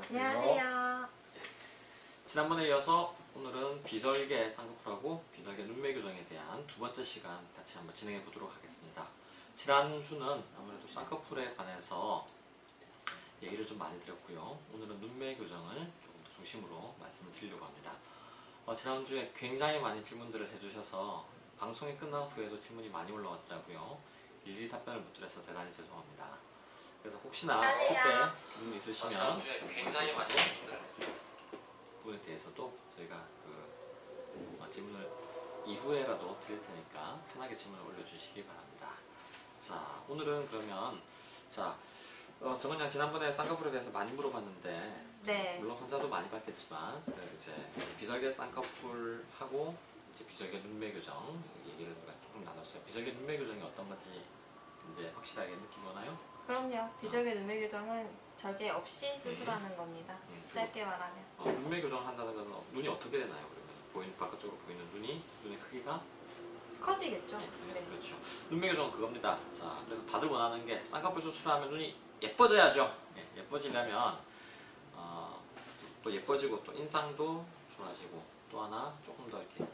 안녕하세요. 지난번에 이어서 오늘은 비설계 쌍꺼풀하고 비설계 눈매 교정에 대한 두 번째 시간 같이 한번 진행해 보도록 하겠습니다. 지난주는 아무래도 쌍꺼풀에 관해서 얘기를 좀 많이 드렸고요. 오늘은 눈매 교정을 조금 더 중심으로 말씀을 드리려고 합니다. 지난주에 굉장히 많이 질문들을 해주셔서 방송이 끝난 후에도 질문이 많이 올라왔더라고요. 일일이 답변을 못 드려서 대단히 죄송합니다. 그래서 혹시나 그때 질문 있으시면 지난주에 굉장히 많이 부분에 대해서도 저희가 질문을 이후에라도 드릴 테니까 편하게 질문을 올려주시기 바랍니다. 자, 오늘은 그러면 정은 양 지난번에 쌍꺼풀에 대해서 많이 물어봤는데 네. 물론 환자도 많이 봤겠지만 이제 비설계 쌍꺼풀하고 이제 비설계 눈매 교정 얘기를 우리가 조금 나눴어요. 비설계 눈매 교정이 어떤 건지 이제 확실하게 느끼고 오나요? 그럼요. 비절개 눈매 교정은 절개 없이 수술하는 겁니다. 짧게 말하면. 눈매 교정 한다는 건 눈이 어떻게 되나요? 그러면 바깥쪽으로 보이는 눈의 크기가 커지겠죠. 네. 그렇죠. 눈매 교정은 그겁니다. 자, 그래서 다들 원하는 게 쌍꺼풀 수술하면 눈이 예뻐져야죠. 예뻐지려면 또 예뻐지고 또 인상도 좋아지고 또 하나 조금 더 이렇게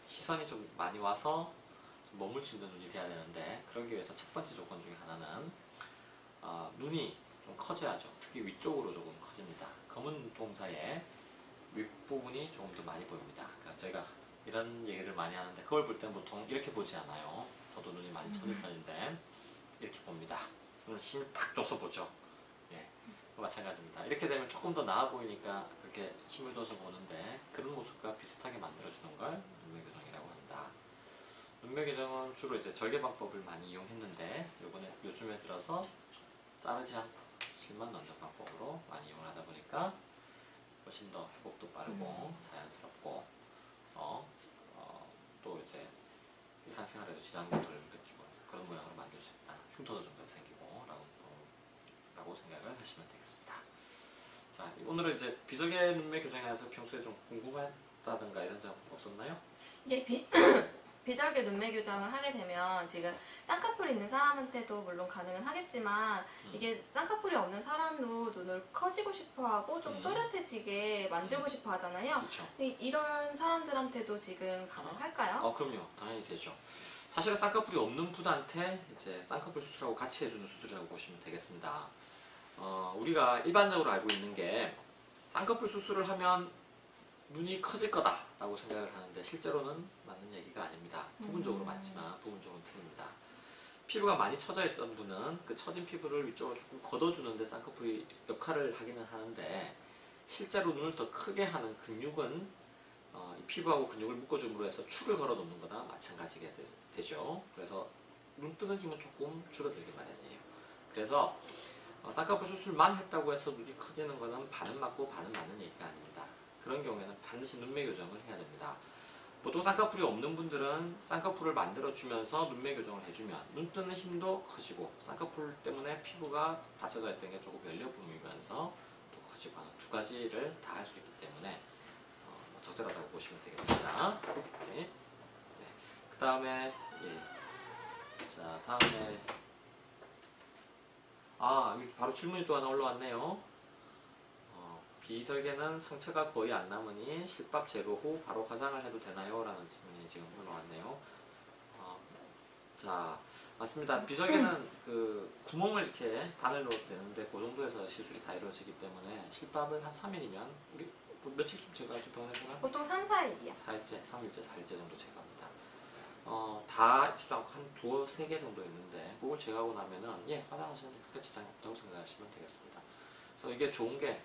시선이 좀 많이 와서 좀 머물 수 있는 눈이 돼야 되는데 그러기 위해서 첫 번째 조건 중에 하나는 눈이 좀 커져야죠. 특히 위쪽으로 조금 커집니다. 검은 눈동자의 윗부분이 조금 더 많이 보입니다. 그러니까 저희가 이런 얘기를 많이 하는데 거울 볼 때는 보통 이렇게 보지 않아요. 저도 눈이 많이 처진 편인데 이렇게 봅니다. 눈을 힘을 딱 줘서 보죠. 예, 마찬가지입니다. 이렇게 되면 조금 더 나아 보이니까 그렇게 힘을 줘서 보는데 그런 모습과 비슷하게 만들어주는 걸 눈매 교정이라고 한다. 눈매 교정은 주로 이제 절개 방법을 많이 이용했는데 요즘에 들어서 자르지 않고 실만 넣는 방법으로 많이 이용을 하다 보니까 훨씬 더 회복도 빠르고 자연스럽고 또 이제 일상생활에도 지장도 덜 느끼고 그런 모양으로 만들 수 있다. 흉터도 좀 더 생기고 라고 생각을 하시면 되겠습니다. 자, 오늘은 이제 비설계 눈매 교정에 대해서 평소에 좀 궁금했다든가 이런 점 없었나요? 이게 비절개 눈매 교정을 하게 되면 지금 쌍꺼풀이 있는 사람한테도 물론 가능은 하겠지만 이게 쌍꺼풀이 없는 사람도 눈을 커지고 싶어하고 좀 또렷해지게 만들고 싶어 하잖아요. 그렇죠. 이런 사람들한테도 지금 가능할까요? 그럼요. 당연히 되죠. 사실은 쌍꺼풀이 없는 분한테 이제 쌍꺼풀 수술하고 같이 해주는 수술이라고 보시면 되겠습니다. 우리가 일반적으로 알고 있는 게 쌍꺼풀 수술을 하면 눈이 커질 거다라고 생각을 하는데 실제로는 맞는 얘기가 아닙니다. 부분적으로 맞지만 부분적으로 틀립니다. 피부가 많이 처져 있던 분은 그 처진 피부를 위쪽으로 조금 걷어주는데 쌍꺼풀이 역할을 하기는 하는데 실제로 눈을 더 크게 하는 근육은 이 피부하고 근육을 묶어줌으로 해서 축을 걸어 놓는 거나 마찬가지가 되죠. 그래서 눈 뜨는 힘은 조금 줄어들기 마련이에요. 그래서 쌍꺼풀 수술만 했다고 해서 눈이 커지는 거는 반은 맞고 반은 맞는 얘기가 아닙니다. 그런 경우에는 반드시 눈매 교정을 해야 됩니다. 보통 쌍꺼풀이 없는 분들은 쌍꺼풀을 만들어주면서 눈매 교정을 해주면 눈 뜨는 힘도 커지고 쌍꺼풀 때문에 피부가 닫혀져 있던 게 조금 열려 보이면서 또 커지고 하는 두 가지를 다 할 수 있기 때문에 적절하다고 보시면 되겠습니다. 네. 그 다음에 다음에 여기 바로 질문이 또 하나 올라왔네요. 비설계는 상처가 거의 안 남으니 실밥 제거 후 바로 화장을 해도 되나요? 라는 질문이 지금 올라왔네요. 자, 맞습니다. 비설계는 그 구멍을 이렇게 바늘로 내는데 그 정도에서 시술이 다 이루어지기 때문에 실밥을 한 3일이면 우리 며칠쯤 제거하죠? 병원에서는? 보통 3, 4일이요. 4일째, 3일째, 4일째 정도 제거합니다. 다 있지도 않고 한 두어 세 개 정도 있는데 그걸 제거하고 나면은 화장하시는데 크게 지장이 없다고 생각하시면 되겠습니다. 그래서 이게 좋은 게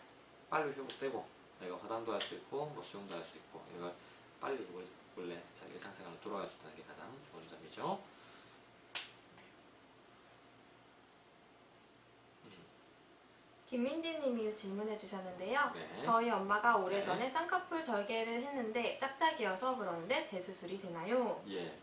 빨리 회복되고 내가 화장도 할 수 있고 뭐 수영도 할 수 있고 이걸 빨리 원래 자기 일상생활로 돌아갈 수 있다는 게 가장 좋은 점이죠. 김민지 님이 질문해 주셨는데요. 네. 저희 엄마가 오래전에 쌍꺼풀 절개를 했는데 짝짝이어서 그러는데 재수술이 되나요? 예.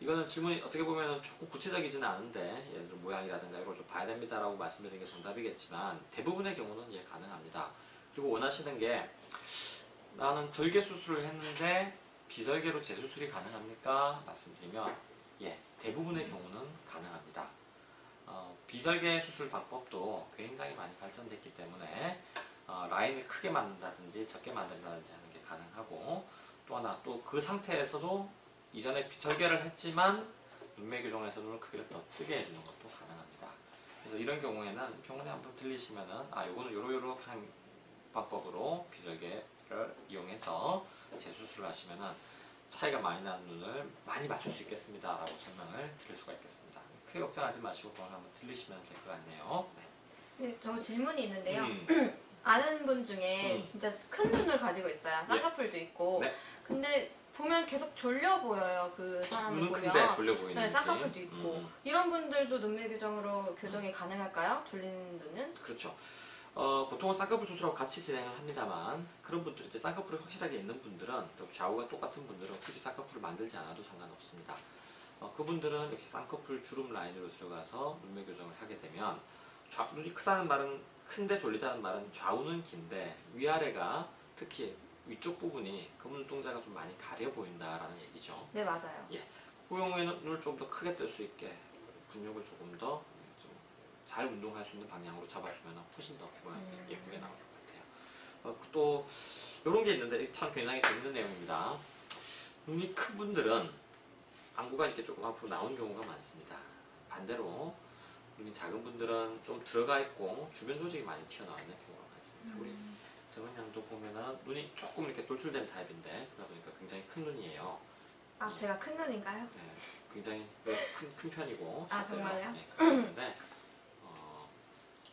이거는 질문이 어떻게 보면 조금 구체적이지는 않은데 예를 들어 모양이라든가 이걸 좀 봐야 됩니다라고 말씀드린 게 정답이겠지만 대부분의 경우는 가능합니다. 그리고 원하시는 게 나는 절개 수술을 했는데 비절개로 재수술이 가능합니까? 말씀드리면 대부분의 경우는 가능합니다. 비절개 수술 방법도 굉장히 많이 발전됐기 때문에 라인을 크게 만든다든지 적게 만든다든지 하는 게 가능하고, 또 하나 또 그 상태에서도 이전에 비절개를 했지만 눈매 교정에서 눈을 크기를 더 뜨게 해주는 것도 가능합니다. 그래서 이런 경우에는 병원에 한번 들리시면은 요거는 요렇게 방법으로 비절개를 이용해서 재수술을 하시면은 차이가 많이 나는 눈을 많이 맞출 수 있겠습니다 라고 설명을 드릴 수가 있겠습니다. 크게 걱정하지 마시고 병원 한번 들리시면 될 것 같네요. 네, 저 질문이 있는데요. 음. 아는 분 중에 진짜 큰 눈을 가지고 있어요. 쌍꺼풀도 있고. 네. 근데 보면 계속 졸려 보여요. 그 사람을 눈은 보면. 큰데 졸려 보이는 네, 느낌. 쌍꺼풀도 있고. 이런 분들도 눈매 교정으로 교정이 가능할까요? 졸리는 눈은? 그렇죠. 보통은 쌍꺼풀 수술하고 같이 진행을 합니다만, 그런 분들, 이제 쌍꺼풀이 확실하게 있는 분들은, 또 좌우가 똑같은 분들은 굳이 쌍꺼풀을 만들지 않아도 상관없습니다. 그분들은 역시 쌍꺼풀 주름 라인으로 들어가서 눈매 교정을 하게 되면, 눈이 크다는 말은, 큰데 졸리다는 말은 좌우는 긴데 위아래가, 특히 위쪽 부분이 그 눈동자가 좀 많이 가려 보인다라는 얘기죠. 네, 맞아요. 예. 그 경우에는 눈을 좀 더 크게 뜰 수 있게 근육을 조금 더 잘 운동할 수 있는 방향으로 잡아주면 훨씬 더 예쁘게 나올 것 같아요. 또 이런 게 있는데 참 굉장히 재밌는 내용입니다. 눈이 큰 분들은 안구가 이렇게 조금 앞으로 나온 경우가 많습니다. 반대로 눈이 작은 분들은 좀 들어가 있고 주변 조직이 많이 튀어나와 있는 경우가 많습니다. 우리 정은 양도 보면은 눈이 조금 이렇게 돌출된 타입인데, 그러다 보니까 굉장히 큰 눈이에요. 제가 큰 눈인가요? 네, 굉장히 큰 편이고. 정말요? 네, 그런데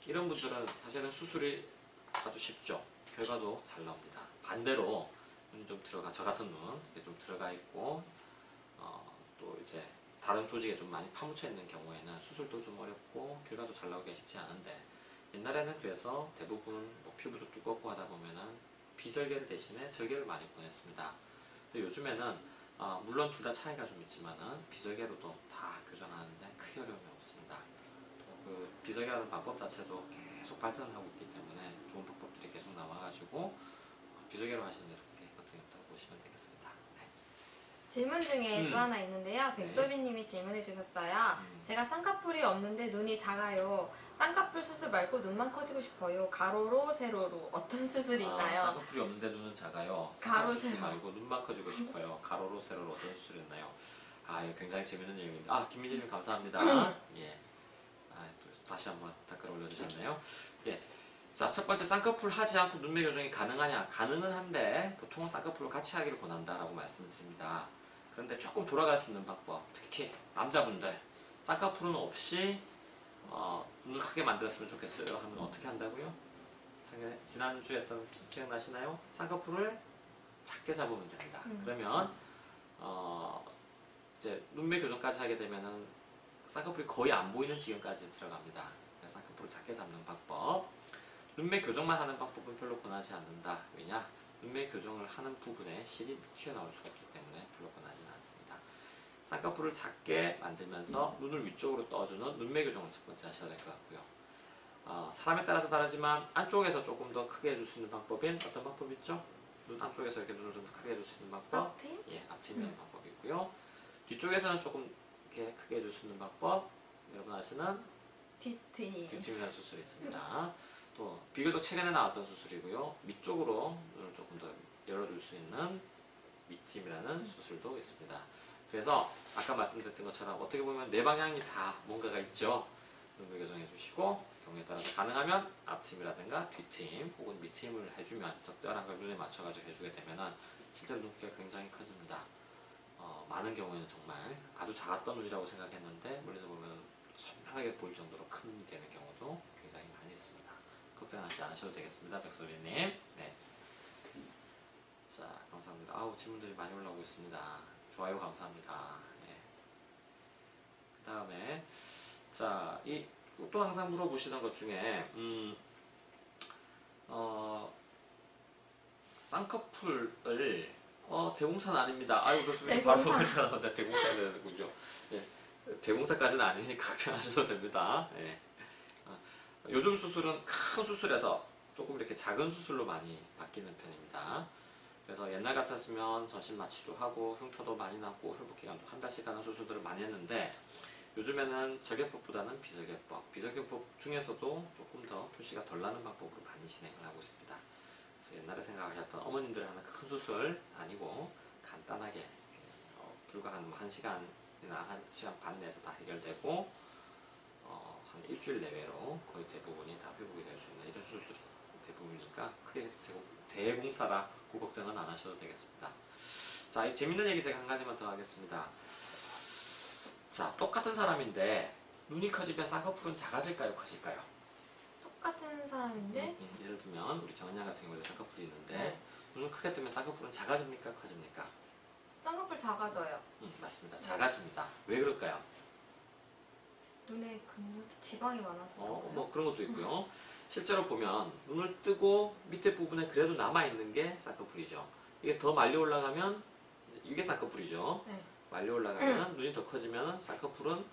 이런 분들은 사실은 수술이 아주 쉽죠. 결과도 잘 나옵니다. 반대로 눈이 좀 들어가, 저 같은 눈 이렇게 좀 들어가 있고, 또 이제 다른 조직에 좀 많이 파묻혀 있는 경우에는 수술도 좀 어렵고 결과도 잘 나오기가 쉽지 않은데, 옛날에는 그래서 대부분 뭐 피부도 두껍고 하다 보면은 비절개를 대신에 절개를 많이 보냈습니다. 근데 요즘에는 물론 둘 다 차이가 좀 있지만은 비절개로도 다 교정하는데 크게 어려움이 없습니다. 그 비절개라는 방법 자체도 계속 발전을 하고 있기 때문에 좋은 방법들이 계속 나와가지고 비절개로 하시는 데 그렇게 걱정이 없다고 보시면 되겠습니다. 네. 질문 중에 또 하나 있는데요. 백소빈님이 질문해 주셨어요. 제가 쌍꺼풀이 없는데 눈이 작아요. 쌍꺼풀 수술 말고 눈만 커지고 싶어요. 가로로 세로로 어떤 수술이 있나요? 쌍꺼풀이 없는데 눈은 작아요. 가로, 수술 세로. 말고 눈만 커지고 싶어요. 가로로 세로로 어떤 수술이 있나요? 이거 굉장히 재밌는 내용인데, 김민지님 감사합니다. 예. 또 다시 한번 댓글 올려주셨네요. 예. 자, 첫 번째, 쌍꺼풀 하지 않고 눈매 교정이 가능하냐? 가능은 한데 보통은 쌍꺼풀을 같이 하기를 권한다라고 말씀을 드립니다. 그런데 조금 돌아갈 수 있는 방법, 특히 남자분들 쌍꺼풀은 없이 눈을 크게 만들었으면 좋겠어요 하면 어떻게 한다고요? 지난주에 했던 기억나시나요? 쌍꺼풀을 작게 잡으면 됩니다. 그러면 이제 눈매 교정까지 하게 되면은 쌍꺼풀이 거의 안 보이는 지경까지 들어갑니다. 그래서 쌍꺼풀을 작게 잡는 방법. 눈매 교정만 하는 방법은 별로 권하지 않는다. 왜냐? 눈매 교정을 하는 부분에 실이 튀어나올 수가 없기 때문에 별로 권하지는 않습니다. 쌍꺼풀을 작게 만들면서 눈을 위쪽으로 떠주는 눈매 교정을 첫 번째 하셔야 될 것 같고요. 사람에 따라서 다르지만 안쪽에서 조금 더 크게 해줄 수 있는 방법인 어떤 방법 있죠? 눈 안쪽에서 이렇게 눈을 좀 더 크게 해줄 수 있는 방법. 앞팀? 예, 앞팀이라는 방법이 있고요. 뒤쪽에서는 조금 이렇게 크게 해줄 수 있는 방법. 여러분 아시는 뒤팀. 뒤팀이라는 수술이 있습니다. 또 비교적 최근에 나왔던 수술이고요. 밑쪽으로 눈을 조금 더 열어줄 수 있는 밑팀이라는 수술도 있습니다. 그래서 아까 말씀드렸던 것처럼 어떻게 보면 네 방향이 다 뭔가가 있죠. 눈매 교정해 주시고 경우에 따라서 가능하면 앞팀이라든가 뒤팀 혹은 밑팀을 해주면 적절한 걸 눈에 맞춰가지고 해주게 되면은 실제로 눈기가 굉장히 커집니다. 많은 경우에는 정말 아주 작았던 눈이라고 생각했는데 멀리서 보면 선명하게 보일 정도로 큰 눈이 되는 경우도 굉장히 많이 있습니다. 걱정하지 않으셔도 되겠습니다. 백소리님. 네. 자, 감사합니다. 질문들이 많이 올라오고 있습니다. 좋아요 감사합니다. 네. 그 다음에 자, 또 항상 물어보시는 것 중에 쌍꺼풀을 대공사는 아닙니다. 그렇습니다. 바로 나오는데 대공사가 되는군요. 네. 대공사까지는 아니니까 걱정하셔도 됩니다. 네. 요즘 수술은 큰 수술에서 조금 이렇게 작은 수술로 많이 바뀌는 편입니다. 그래서 옛날 같았으면 전신 마취도 하고 흉터도 많이 나고 혈복기간도 한 달씩 하는 수술들을 많이 했는데 요즘에는 절개법보다는 비절개법 중에서도 조금 더 표시가 덜 나는 방법으로 많이 진행을 하고 있습니다. 그래서 옛날에 생각하셨던 어머님들이 하는 큰 수술 아니고 간단하게 불과 한 1시간이나 1시간 반 내에서 다 해결되고 한 일주일 내외로 거의 대부분이 다 회복이 될 수 있는 이런 수술들이 대부분이니까 크게 대공사라고 걱정은 안 하셔도 되겠습니다. 자, 이 재밌는 얘기 제가 한 가지만 더 하겠습니다. 자, 똑같은 사람인데 눈이 커지면 쌍꺼풀은 작아질까요, 커질까요? 똑같은 사람인데 예를 들면 우리 정은양 같은 경우에 쌍꺼풀이 있는데 네. 눈을 크게 뜨면 쌍꺼풀은 작아집니까, 커집니까? 쌍꺼풀 작아져요. 맞습니다. 작아집니다. 왜 그럴까요? 눈에 근육, 지방이 많아서 그런가요? 뭐 그런 것도 있고요. 실제로 보면 눈을 뜨고 밑에 부분에 그래도 남아있는 게 쌍꺼풀이죠. 이게 더 말려 올라가면 이게 쌍꺼풀이죠. 네. 말려 올라가면 눈이 더 커지면 쌍꺼풀은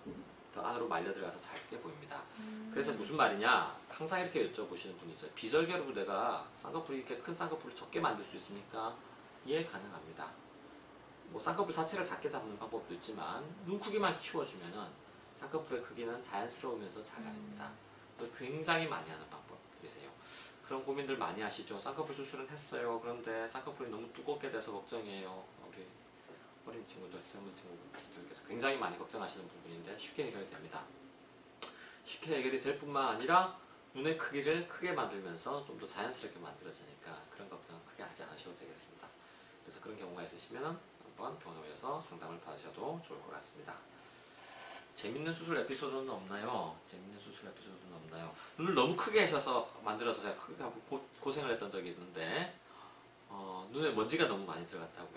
더 안으로 말려 들어가서 작게 보입니다. 그래서 무슨 말이냐? 항상 이렇게 여쭤보시는 분이 있어요. 비절개로 내가 쌍꺼풀이 이렇게 큰 쌍꺼풀을 적게 만들 수 있습니까? 이해 가능합니다. 뭐 쌍꺼풀 자체를 작게 잡는 방법도 있지만 눈 크기만 키워주면은 쌍꺼풀의 크기는 자연스러우면서 작아집니다. 그래서 굉장히 많이 하는 방법이세요. 그런 고민들 많이 하시죠. 쌍꺼풀 수술은 했어요. 그런데 쌍꺼풀이 너무 두껍게 돼서 걱정이에요. 우리 어린 친구들, 젊은 친구들께서 굉장히 많이 걱정하시는 부분인데 쉽게 해결이 됩니다. 쉽게 해결이 될 뿐만 아니라 눈의 크기를 크게 만들면서 좀 더 자연스럽게 만들어지니까 그런 걱정은 크게 하지 않으셔도 되겠습니다. 그래서 그런 경우가 있으시면 한번 병원에 오셔서 상담을 받으셔도 좋을 것 같습니다. 재밌는 수술 에피소드는 없나요? 재밌는 수술 에피소드는 없나요? 눈을 너무 크게 하셔서 만들어서 제가 크게 하고 고생을 했던 적이 있는데 눈에 먼지가 너무 많이 들어갔다고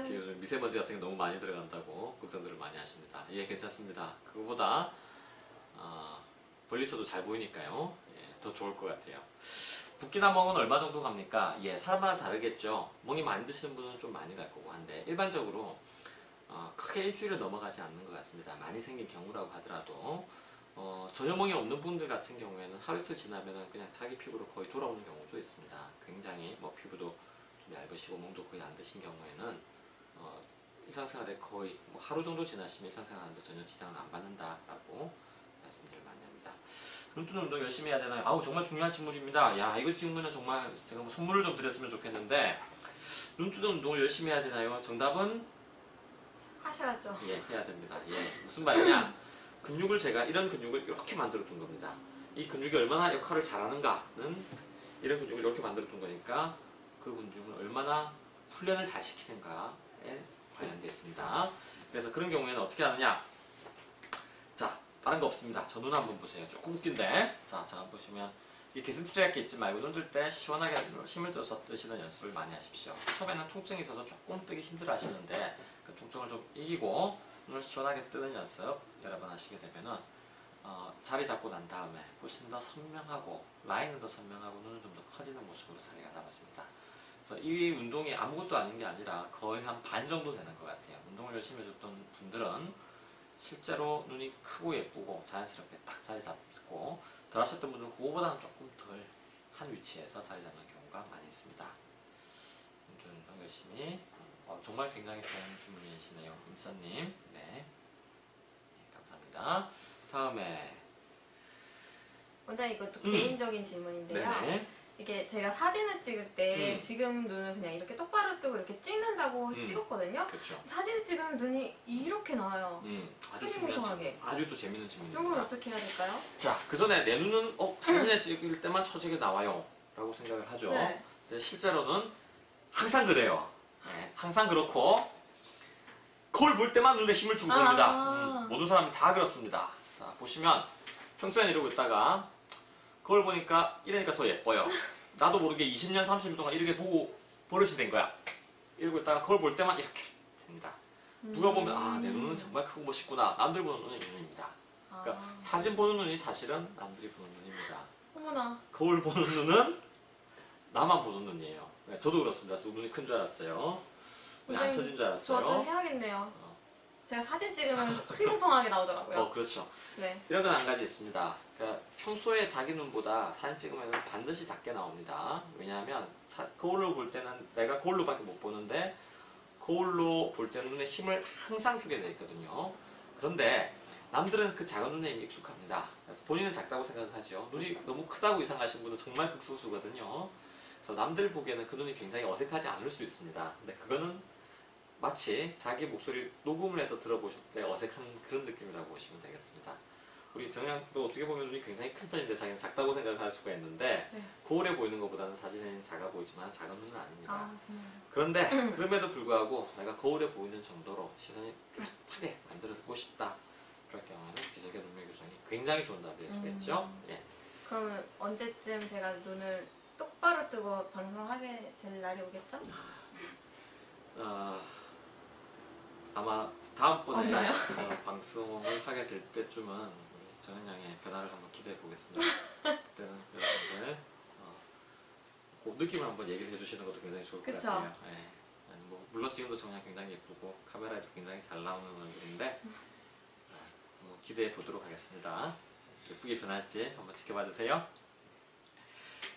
요즘 미세먼지 같은 게 너무 많이 들어간다고 걱정들을 많이 하십니다. 예, 괜찮습니다. 그거보다 멀리서도 잘 보이니까요. 예, 더 좋을 것 같아요. 붓기나 멍은 얼마 정도 갑니까? 예, 사람마다 다르겠죠. 멍이 많이 드시는 분은 좀 많이 갈 거고 한데 일반적으로 크게 일주일을 넘어가지 않는 것 같습니다. 많이 생긴 경우라고 하더라도 전혀 멍이 없는 분들 같은 경우에는 하루 이틀 지나면 그냥 자기 피부로 거의 돌아오는 경우도 있습니다. 굉장히 뭐 피부도 좀 얇으시고 멍도 거의 안 드신 경우에는 일상생활에 거의 뭐 하루 정도 지나시면 일상생활하는데 전혀 지장을 안 받는다라고 말씀들을 많이 합니다. 눈뜨는 운동 열심히 해야 되나요? 아우 정말 중요한 질문입니다. 야 이거 질문은 정말 제가 뭐 선물을 좀 드렸으면 좋겠는데 눈뜨는 운동을 열심히 해야 되나요? 정답은 하셔야죠. 예, 해야 됩니다. 예, 무슨 말이냐? 근육을 제가 이런 근육을 이렇게 만들어 둔 겁니다. 이 근육이 얼마나 역할을 잘하는가는 이런 근육을 이렇게 만들어 둔 거니까 그 근육을 얼마나 훈련을 잘 시키는가에 관련되어 있습니다. 그래서 그런 경우에는 어떻게 하느냐? 자, 다른 거 없습니다. 저 눈 한번 보세요. 조금 웃긴데. 자, 자 보시면 이게 개슴츠레하게 있지 말고 눈 뜰 때 시원하게 힘을 줘서 뜨시는 연습을 많이 하십시오. 처음에는 통증이 있어서 조금 뜨기 힘들어 하시는데 그 통증을 좀 이기고 눈을 시원하게 뜨는 연습 여러 번 하시게 되면은 자리 잡고 난 다음에 훨씬 더 선명하고 라인은 더 선명하고 눈은 좀 더 커지는 모습으로 자리가 잡았습니다. 그래서 이 운동이 아무것도 아닌 게 아니라 거의 한 반 정도 되는 것 같아요. 운동을 열심히 해줬던 분들은 실제로 눈이 크고 예쁘고 자연스럽게 딱 자리 잡고 덜 하셨던 분들은 그거보다는 조금 덜 한 위치에서 자리 잡는 경우가 많이 있습니다. 운동 열심히 정말 굉장히 좋은 질문이시네요. 임선님. 네. 감사합니다. 다음에 원장님 이것도 개인적인 질문인데요. 네네. 이게 제가 사진을 찍을 때 지금 눈을 그냥 이렇게 똑바로 뜨고 이렇게 찍는다고 찍었거든요. 그렇죠. 사진을 찍으면 눈이 이렇게 나와요. 아주 중요한 퉁퉁하게. 질문. 아주 또 재밌는 이런 건 질문입니다. 어떻게 해야 될까요? 자, 그 전에 내 눈은 사진을 찍을 때만 처지게 나와요. 라고 생각을 하죠. 네. 근데 실제로는 항상 그래요. 네, 항상 그렇고 거울 볼 때만 눈에 힘을 주고 봅니다. 모든 사람이 다 그렇습니다. 자, 보시면 평소엔 이러고 있다가 거울 보니까 이러니까 더 예뻐요. 나도 모르게 20년, 30년 동안 이렇게 보고 버릇이 된 거야. 이러고 있다가 거울 볼 때만 이렇게 됩니다. 누가 보면 내 눈은 정말 크고 멋있구나. 남들 보는 눈은 이 눈입니다. 그러니까 사진 보는 눈이 사실은 남들이 보는 눈입니다. 어머나. 거울 보는 눈은 나만 보는 눈이에요. 네, 저도 그렇습니다. 저 눈이 큰 줄 알았어요. 안 쳐진 줄 알았어요. 저도 해야겠네요. 제가 사진 찍으면 흐리멍텅하게 나오더라고요. 그렇죠. 네. 이런 건 한 가지 있습니다. 그러니까 평소에 자기 눈보다 사진 찍으면 반드시 작게 나옵니다. 왜냐하면 거울로 볼 때는 내가 거울로밖에 못 보는데 거울로 볼 때는 눈에 힘을 항상 주게 되어 있거든요. 그런데 남들은 그 작은 눈에 이미 익숙합니다. 본인은 작다고 생각하죠. 눈이 너무 크다고 이상하신 분은 정말 극소수거든요. 그래서 남들 보기에는 그 눈이 굉장히 어색하지 않을 수 있습니다. 근데 그거는 마치 자기 목소리 녹음을 해서 들어보실 때 어색한 그런 느낌이라고 보시면 되겠습니다. 우리 정양도 어떻게 보면 눈이 굉장히 큰 편인데 자기는 작다고 생각할 수가 있는데 네. 거울에 보이는 것보다는 사진에는 작아 보이지만 작은 눈은 아닙니다. 아, 정말. 그런데 그럼에도 불구하고 내가 거울에 보이는 정도로 시선이 뚜렷하게 만들어서 보고 싶다. 그럴 경우에는 비절개 눈매 교정이 굉장히 좋은 답이 될 수가 있죠. 예. 그러면 언제쯤 제가 눈을 똑바로 뜨고 방송하게 될 날이 오겠죠? 아마 다음번에 없나요? 저 방송을 하게 될 때쯤은 우리 정은양의 변화를 한번 기대해 보겠습니다. 그때는 여러분들 그 느낌을 한번 얘기를 해주시는 것도 굉장히 좋을 것 그쵸? 같아요. 예. 아니, 뭐 물론 지금도 정말 굉장히 예쁘고 카메라에도 굉장히 잘 나오는 얼굴인데 한번 기대해 보도록 하겠습니다. 예쁘게 변할지 한번 지켜봐 주세요.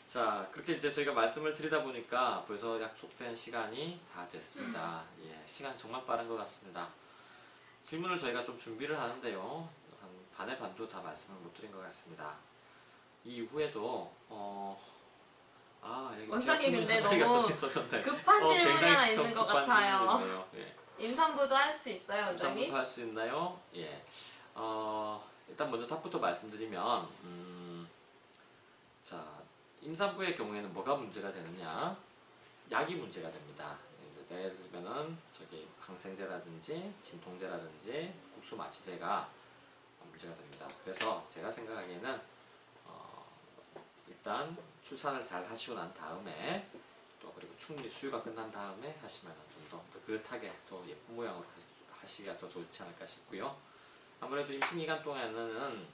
자, 그렇게 이제 저희가 말씀을 드리다 보니까 벌써 약속된 시간이 다 됐습니다. 예, 시간이 정말 빠른 것 같습니다. 질문을 저희가 좀 준비를 하는데요. 한 반의 반도 다 말씀을 못 드린 것 같습니다. 이 이후에도 여기 원장님 질문 근데 하나가 너무 또 있었는데 급한 질문이 굉장히 하나 있는 것 급한 같아요. 질문이네요. 예. 임산부도 할 수 있어요, 원장님? 임산부터 할 수 있나요? 예. 일단 먼저 답부터 말씀드리면, 자, 임산부의 경우에는 뭐가 문제가 되느냐? 약이 문제가 됩니다. 이제 예를 들면은 저기 항생제라든지 진통제라든지 국소마취제가 문제가 됩니다. 그래서 제가 생각하기에는 일단 출산을 잘 하시고 난 다음에 또 그리고 충분히 수유가 끝난 다음에 하시면 좀 더 그릇하게 더 예쁜 모양으로 하시기가 더 좋지 않을까 싶고요. 아무래도 임신 기간 동안에는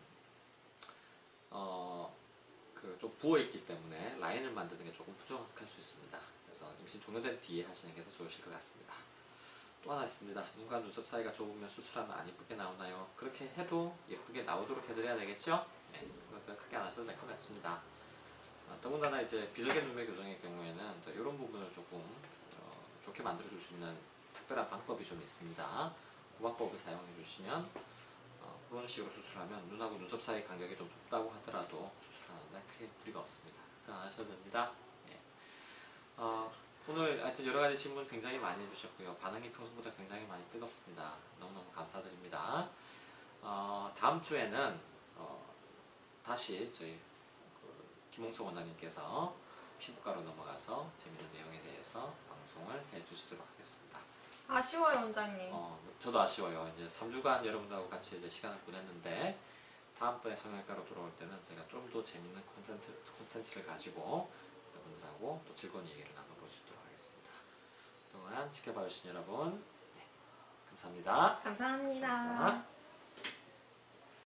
그 좀 부어 있기 때문에 라인을 만드는 게 조금 부족할 수 있습니다. 그래서 임신 종료된 뒤에 하시는 게 더 좋으실 것 같습니다. 또 하나 있습니다. 눈과 눈썹 사이가 좁으면 수술하면 안 예쁘게 나오나요? 그렇게 해도 예쁘게 나오도록 해드려야 되겠죠? 네, 그것도 크게 안 하셔도 될 것 같습니다. 더군다나 이제 비절개 눈매 교정의 경우에는 또 이런 부분을 조금 좋게 만들어줄 수 있는 특별한 방법이 좀 있습니다. 그 방법을 사용해 주시면 그런 식으로 수술하면 눈하고 눈썹 사이 간격이 좀 좁다고 하더라도 수술하는데 크게 무리가 없습니다. 걱정 안 하셔도 됩니다. 예. 오늘 하여튼 여러 가지 질문 굉장히 많이 해주셨고요. 반응이 평소보다 굉장히 많이 뜨겁습니다. 너무너무 감사드립니다. 다음 주에는 다시 저희 김홍석 원장님께서 피부과로 넘어가서 재미있는 내용에 대해서 방송을 해주시도록 하겠습니다. 아쉬워요, 원장님. 저도 아쉬워요. 이제 3주간 여러분들하고 같이 이제 시간을 보냈는데 다음번에 성형외과로 돌아올 때는 제가 좀 더 재밌는 콘텐츠를 가지고 여러분들하고 또 즐거운 얘기를 나눠볼 수 있도록 하겠습니다. 그동안 지켜봐 주신 여러분, 네, 감사합니다. 감사합니다. 감사합니다.